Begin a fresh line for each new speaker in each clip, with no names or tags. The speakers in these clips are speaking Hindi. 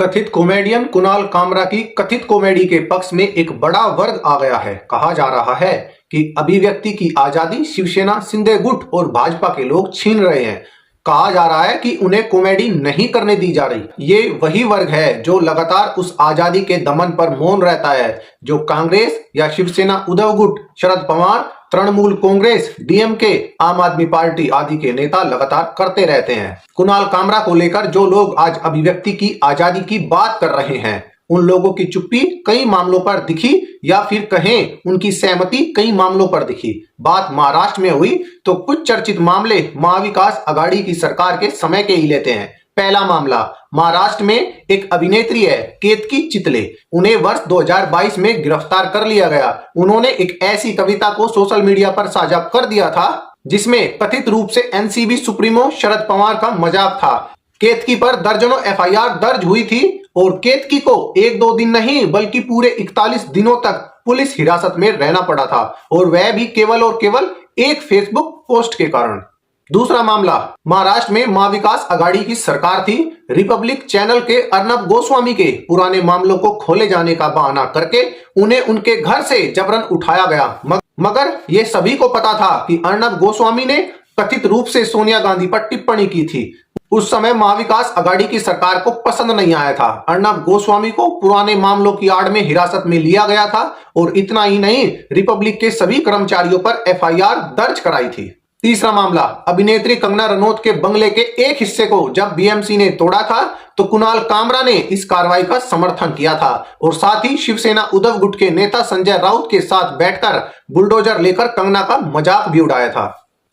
कथित कॉमेडियन कुणाल कामरा की कथित कॉमेडी के पक्ष में एक बड़ा वर्ग आ गया है। कहा जा रहा है कि अभिव्यक्ति की आजादी शिवसेना, शिंदे गुट और भाजपा के लोग छीन रहे हैं। कहा जा रहा है कि उन्हें कॉमेडी नहीं करने दी जा रही। ये वही वर्ग है जो लगातार उस आजादी के दमन पर मौन रहता है, जो कांग्रेस या शिवसेना, उद्धव गुट, शरद पवार, तृणमूल कांग्रेस, डीएमके, आम आदमी पार्टी आदि के नेता लगातार करते रहते हैं। कुणाल कामरा को लेकर जो लोग आज अभिव्यक्ति की आजादी की बात कर रहे हैं, उन लोगों की चुप्पी कई मामलों पर दिखी, या फिर कहें उनकी सहमति कई मामलों पर दिखी। बात महाराष्ट्र में हुई तो कुछ चर्चित मामले महाविकास आघाड़ी की सरकार के समय के ही लेते हैं। पहला मामला, महाराष्ट्र में एक अभिनेत्री है केतकी चितले। उन्हें वर्ष 2022 में गिरफ्तार कर लिया गया। उन्होंने एक ऐसी कविता को सोशल मीडिया पर साझा कर दिया था जिसमें कथित रूप से एनसीबी सुप्रीमो शरद पवार का मजाक था। केतकी पर दर्जनों एफआईआर दर्ज हुई थी और केतकी को 1-2 दिन नहीं बल्कि पूरे 41 दिनों तक पुलिस हिरासत में रहना पड़ा था, और वह भी केवल और केवल एक फेसबुक पोस्ट के कारण। दूसरा मामला, महाराष्ट्र में महाविकास आघाड़ी की सरकार थी। रिपब्लिक चैनल के अर्नब गोस्वामी के पुराने मामलों को खोले जाने का बहाना करके उन्हें उनके घर से जबरन उठाया गया। मगर ये सभी को पता था कि अर्नब गोस्वामी ने कथित रूप से सोनिया गांधी पर टिप्पणी की थी। उस समय महाविकास आघाड़ी की सरकार को पसंद नहीं आया था। अर्नब गोस्वामी को पुराने मामलों की आड़ में हिरासत में लिया गया था, और इतना ही नहीं, रिपब्लिक के सभी कर्मचारियों पर एफआईआर दर्ज कराई थी। तीसरा मामला, अभिनेत्री कंगना रनौत के बंगले के एक हिस्से को जब बीएमसी ने तोड़ा था तो कुणाल कामरा ने इस कार्रवाई का समर्थन किया था, और साथ ही शिवसेना उद्धव गुट के नेता संजय राउत के साथ बैठकर बुलडोजर लेकर कंगना का मजाक भी उड़ाया था।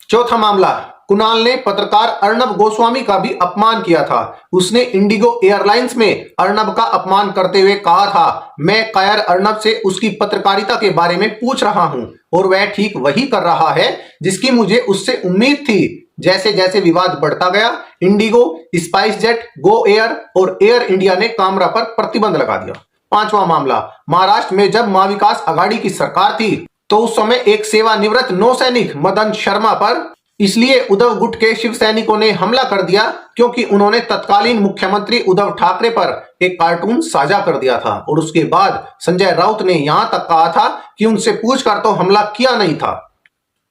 चौथा मामला, कुणाल ने पत्रकार अर्नब गोस्वामी का भी अपमान किया था। उसने इंडिगो एयरलाइंस में अर्नब का अपमान करते हुए कहा था, मैं कायर अर्नब से उसकी पत्रकारिता के बारे में पूछ रहा हूं, और वह ठीक वही कर रहा है जिसकी मुझे उससे उम्मीद थी। जैसे जैसे विवाद बढ़ता गया, Indigo, spice jet, Go Air और एयर इंडिया ने कामरा पर प्रतिबंध लगा दिया। पांचवा मामला, महाराष्ट्र में जब महाविकास आघाड़ी की सरकार थी तो उस समय एक सेवानिवृत्त नौसैनिक मदन शर्मा पर इसलिए उद्धव गुट के शिव सैनिकों ने हमला कर दिया क्योंकि उन्होंने तत्कालीन मुख्यमंत्री उद्धव ठाकरे पर एक कार्टून साझा कर दिया था, और उसके बाद संजय राउत ने यहां तक कहा था कि उनसे पूछकर तो हमला किया नहीं था।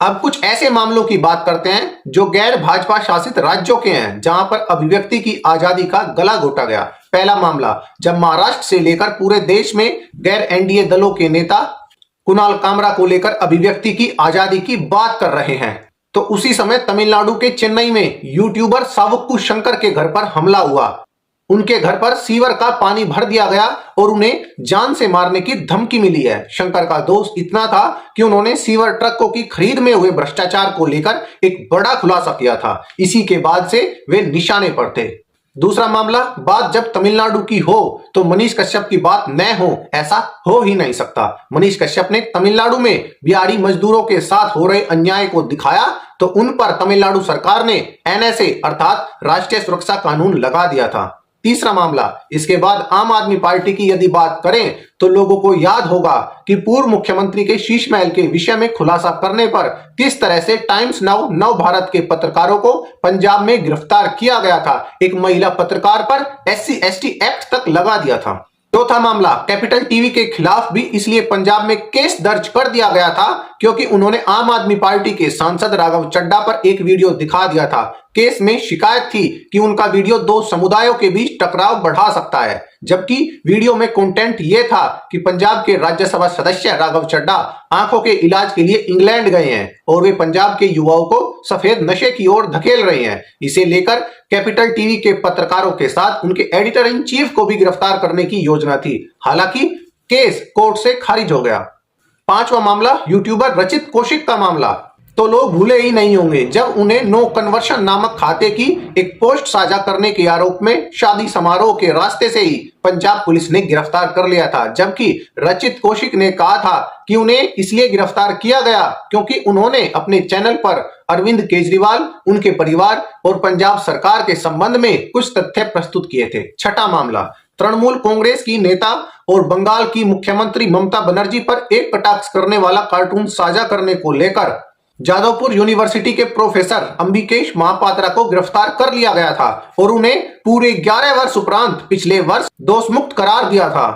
अब कुछ ऐसे मामलों की बात करते हैं जो गैर भाजपा शासित राज्यों के हैं, जहां पर अभिव्यक्ति की आजादी का गला घोटा गया। पहला मामला, जब महाराष्ट्र से लेकर पूरे देश में गैर एनडीए दलों के नेता कुणाल कामरा को लेकर अभिव्यक्ति की आजादी की बात कर रहे हैं, तो उसी समय तमिलनाडु के चेन्नई में यूट्यूबर सावक्कू शंकर के घर पर हमला हुआ। उनके घर पर सीवर का पानी भर दिया गया और उन्हें जान से मारने की धमकी मिली है। शंकर का दोष इतना था कि उन्होंने सीवर ट्रकों की खरीद में हुए भ्रष्टाचार को लेकर एक बड़ा खुलासा किया था। इसी के बाद से वे निशाने पर थे। दूसरा मामला, बात जब तमिलनाडु की हो तो मनीष कश्यप की बात न हो, ऐसा हो ही नहीं सकता। मनीष कश्यप ने तमिलनाडु में बिहारी मजदूरों के साथ हो रहे अन्याय को दिखाया तो उन पर तमिलनाडु सरकार ने एनएसए अर्थात राष्ट्रीय सुरक्षा कानून लगा दिया था। तीसरा मामला, इसके बाद आम आदमी पार्टी की यदि बात करें तो लोगों को याद होगा कि पूर्व मुख्यमंत्री के शीश महल के विषय में खुलासा करने पर किस तरह से टाइम्स नाउ, नव भारत के पत्रकारों को पंजाब में गिरफ्तार किया गया था। एक महिला पत्रकार पर SC/ST एक्ट तक लगा दिया था। चौथा मामला, कैपिटल टीवी के खिलाफ भी इसलिए पंजाब में केस दर्ज कर दिया गया था क्योंकि उन्होंने आम आदमी पार्टी के सांसद राघव चड्ढा पर एक वीडियो दिखा दिया था। केस में शिकायत थी कि उनका वीडियो दो समुदायों के बीच टकराव बढ़ा सकता है, जबकि वीडियो में कंटेंट यह था कि पंजाब के राज्यसभा सदस्य राघव चड्ढा आंखों के इलाज के लिए इंग्लैंड गए हैं और वे पंजाब के युवाओं को सफेद नशे की ओर धकेल रहे हैं। इसे लेकर कैपिटल टीवी के पत्रकारों के साथ उनके एडिटर इन चीफ को भी गिरफ्तार करने की योजना थी। हालांकि केस कोर्ट से खारिज हो गया। पांचवा मामला, यूट्यूबर रचित कौशिक का मामला। तो लोग भूले ही नहीं होंगे जब उन्हें नो कन्वर्शन नामक खाते की एक पोस्ट साझा करने के आरोप में शादी समारोह के रास्ते से ही पंजाब पुलिस ने गिरफ्तार कर लिया था, जबकि रचित कौशिक ने कहा था कि उन्हें इसलिए गिरफ्तार किया गया क्योंकि उन्होंने अपने चैनल पर अरविंद केजरीवाल, उनके परिवार और पंजाब सरकार के संबंध में कुछ तथ्य प्रस्तुत किए थे। छठा मामला, तृणमूल कांग्रेस की नेता और बंगाल की मुख्यमंत्री ममता बनर्जी पर एक कटाक्ष करने वाला कार्टून साझा करने को लेकर जादवपुर यूनिवर्सिटी के प्रोफेसर अंबिकेश महापात्रा को गिरफ्तार कर लिया गया था और उन्हें पूरे 11 वर्ष उपरांत पिछले वर्ष दोषमुक्त करार दिया था।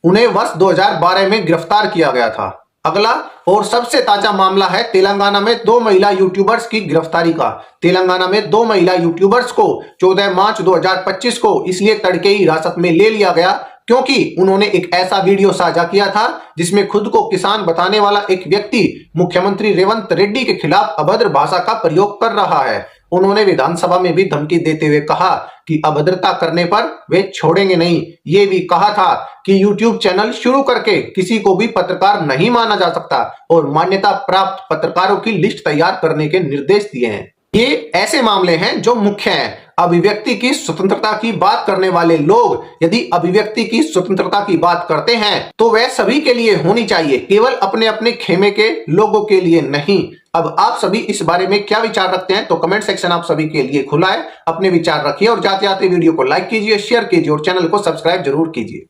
उन्हें वर्ष 2012 में गिरफ्तार किया गया था। अगला और सबसे ताजा मामला है तेलंगाना में 2 महिला यूट्यूबर्स की गिरफ्तारी का। तेलंगाना में 2 महिला यूट्यूबर्स को 14 मार्च 2025 को इसलिए तड़के हिरासत में ले लिया गया क्योंकि उन्होंने एक ऐसा वीडियो साझा किया था जिसमें खुद को किसान बताने वाला एक व्यक्ति मुख्यमंत्री रेवंत रेड्डी के खिलाफ अभद्र भाषा का प्रयोग कर रहा है। उन्होंने विधानसभा में भी धमकी देते हुए कहा कि अभद्रता करने पर वे छोड़ेंगे नहीं। ये भी कहा था कि यूट्यूब चैनल शुरू करके किसी को भी पत्रकार नहीं माना जा सकता और मान्यता प्राप्त पत्रकारों की लिस्ट तैयार करने के निर्देश दिए हैं। ये ऐसे मामले हैं जो मुख्य हैं। अभिव्यक्ति की स्वतंत्रता की बात करने वाले लोग यदि अभिव्यक्ति की स्वतंत्रता की बात करते हैं तो वह सभी के लिए होनी चाहिए, केवल अपने अपने खेमे के लोगों के लिए नहीं। अब आप सभी इस बारे में क्या विचार रखते हैं तो कमेंट सेक्शन आप सभी के लिए खुला है। अपने विचार रखिए और जाते जाते वीडियो को लाइक कीजिए, शेयर कीजिए और चैनल को सब्सक्राइब जरूर कीजिए।